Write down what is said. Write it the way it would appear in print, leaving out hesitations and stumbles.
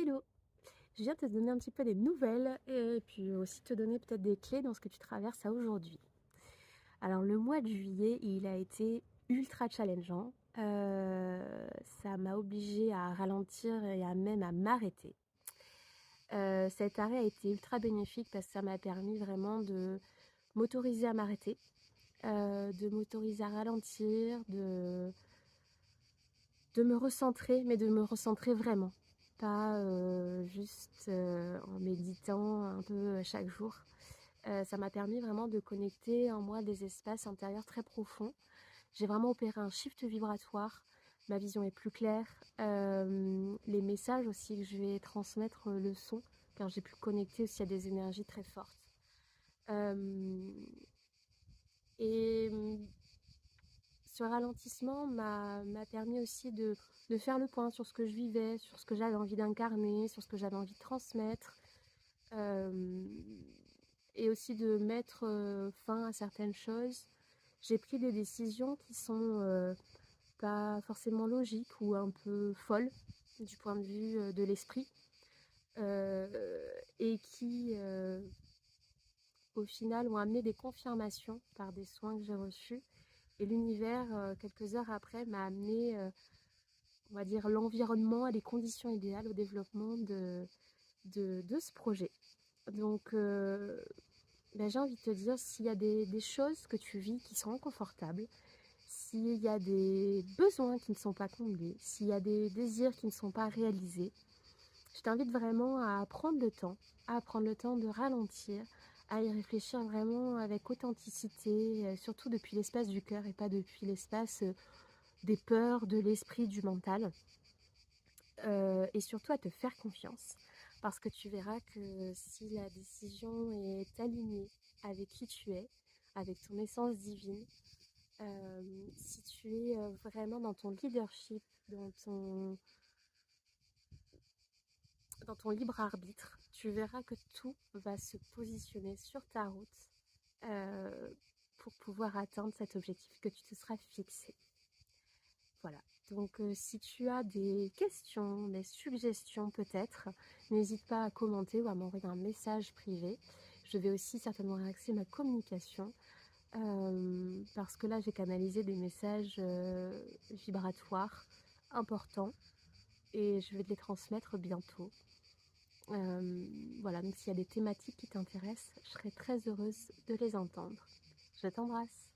Hello! Je viens te donner un petit peu des nouvelles et puis aussi te donner peut-être des clés dans ce que tu traverses à aujourd'hui. Alors le mois de juillet, il a été ultra challengeant. Ça m'a obligée à ralentir et à même à m'arrêter. Cet arrêt a été ultra bénéfique parce que ça m'a permis vraiment de m'autoriser à m'arrêter, de m'autoriser à ralentir, de me recentrer, mais de me recentrer vraiment. Pas juste en méditant un peu chaque jour. Ça m'a permis vraiment de connecter en moi des espaces intérieurs très profonds. J'ai vraiment opéré un shift vibratoire. Ma vision est plus claire. Les messages aussi que je vais transmettre le son, car j'ai pu connecter aussi à des énergies très fortes. Et ce ralentissement m'a permis aussi de faire le point sur ce que je vivais, sur ce que j'avais envie d'incarner, sur ce que j'avais envie de transmettre. Et aussi de mettre fin à certaines choses. J'ai pris des décisions qui sont pas forcément logiques ou un peu folles du point de vue de l'esprit. Et qui, au final, ont amené des confirmations par des soins que j'ai reçus. Et l'univers, quelques heures après, m'a amené, on va dire, l'environnement et les conditions idéales au développement de ce projet. Donc, j'ai envie de te dire, s'il y a des choses que tu vis qui sont inconfortables, s'il y a des besoins qui ne sont pas comblés, s'il y a des désirs qui ne sont pas réalisés, je t'invite vraiment à prendre le temps, de ralentir, à y réfléchir vraiment avec authenticité, surtout depuis l'espace du cœur et pas depuis l'espace des peurs, de l'esprit, du mental. Et surtout à te faire confiance, parce que tu verras que si la décision est alignée avec qui tu es, avec ton essence divine, si tu es vraiment dans ton leadership, dans ton libre arbitre, tu verras que tout va se positionner sur ta route pour pouvoir atteindre cet objectif que tu te seras fixé. Voilà, donc si tu as des questions, des suggestions peut-être, n'hésite pas à commenter ou à m'envoyer un message privé. Je vais aussi certainement réaxer ma communication parce que là j'ai canalisé des messages vibratoires importants et je vais te les transmettre bientôt. Voilà, donc s'il y a des thématiques qui t'intéressent, je serai très heureuse de les entendre. Je t'embrasse.